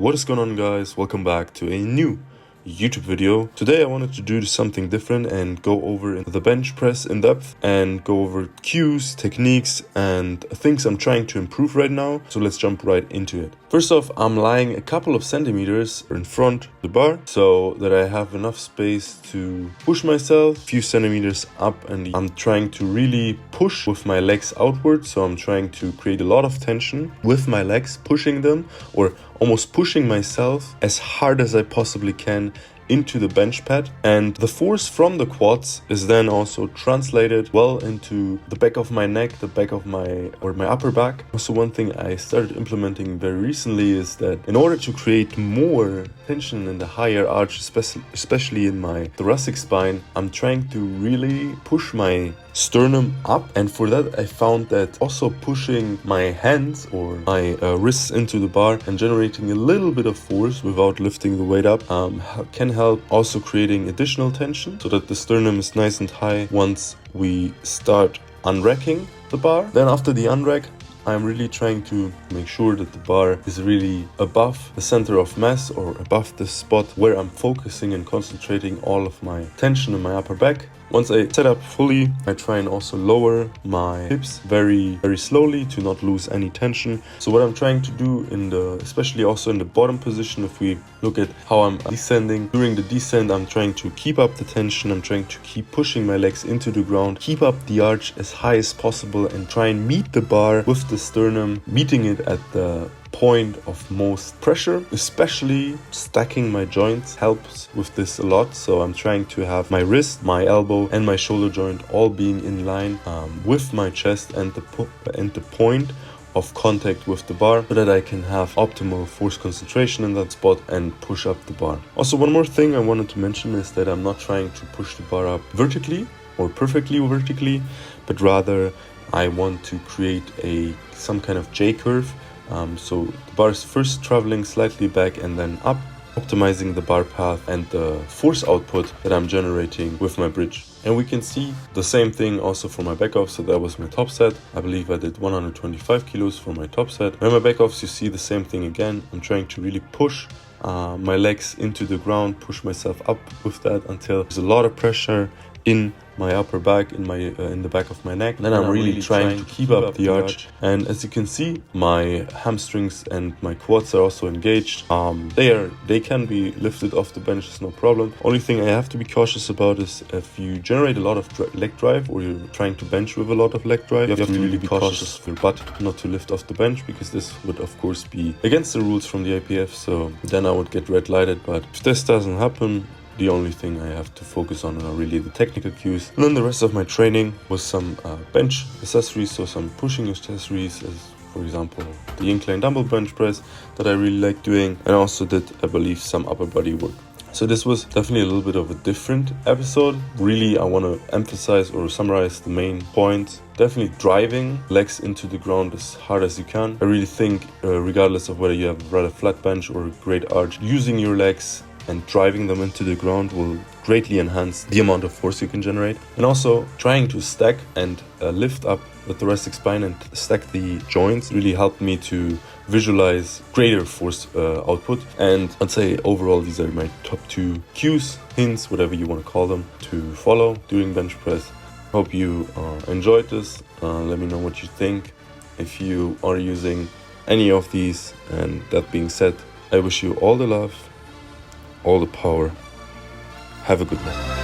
What is going on, guys? Welcome back to a new YouTube video. Today I wanted to do something different and go over the bench press in depth and go over cues, techniques and things I'm trying to improve right now. So let's jump right into it. First off, I'm lying a couple of centimeters in front of the bar so that I have enough space to push myself a few centimeters up, and I'm trying to really push with my legs outward. So I'm trying to create a lot of tension with my legs, pushing them or almost pushing myself as hard as I possibly can into the bench pad, and the force from the quads is then also translated well into the back of my neck, the back of my upper back. Also, one thing I started implementing very recently is that in order to create more tension in the higher arch, especially in my thoracic spine, I'm trying to really push my sternum up, and for that I found that also pushing my hands or my wrists into the bar and generating a little bit of force without lifting the weight up can help also creating additional tension so that the sternum is nice and high once we start unracking the bar. Then after the unrack, I'm really trying to make sure that the bar is really above the center of mass or above the spot where I'm focusing and concentrating all of my tension in my upper back. Once I set up fully, I try and also lower my hips very, very slowly to not lose any tension. So what I'm trying to do especially also in the bottom position, if we look at how I'm descending, during the descent, I'm trying to keep up the tension. I'm trying to keep pushing my legs into the ground, keep up the arch as high as possible and try and meet the bar with the sternum, meeting it at the point of most pressure. Especially stacking my joints helps with this a lot. So I'm trying to have my wrist, my elbow and my shoulder joint all being in line with my chest and the point of contact with the bar so that I can have optimal force concentration in that spot and push up the bar. Also, one more thing I wanted to mention is that I'm not trying to push the bar up vertically or perfectly vertically, but rather I want to create some kind of J curve. So the bar is first traveling slightly back and then up, optimizing the bar path and the force output that I'm generating with my bridge. And we can see the same thing also for my back off. So that was my top set. I believe I did 125 kilos for my top set. And my back offs, you see the same thing again. I'm trying to really push my legs into the ground, push myself up with that until there's a lot of pressure in my upper back, in the back of my neck. Then I'm really trying to keep up the arch. And as you can see, my hamstrings and my quads are also engaged. They can be lifted off the bench, it's no problem. Only thing I have to be cautious about is if you generate a lot of leg drive or you're trying to bench with a lot of leg drive, you have to really be cautious of your butt not to lift off the bench, because this would of course be against the rules from the IPF. So then I would get red lighted. But if this doesn't happen, the only thing I have to focus on are really the technical cues. And then the rest of my training was some bench accessories, so some pushing accessories, as for example the incline dumbbell bench press that I really like doing, and I also did, I believe, some upper body work. So this was definitely a little bit of a different episode. Really, I want to emphasize or summarize the main points. Definitely driving legs into the ground as hard as you can. I really think regardless of whether you have a rather flat bench or a great arch, using your legs and driving them into the ground will greatly enhance the amount of force you can generate. And also trying to stack and lift up the thoracic spine and stack the joints really helped me to visualize greater force output. And I'd say overall these are my top 2 cues, hints, whatever you want to call them, to follow during bench press. Hope you enjoyed this. Let me know what you think if you are using any of these. And that being said, I wish you all the love, all the power. Have a good one.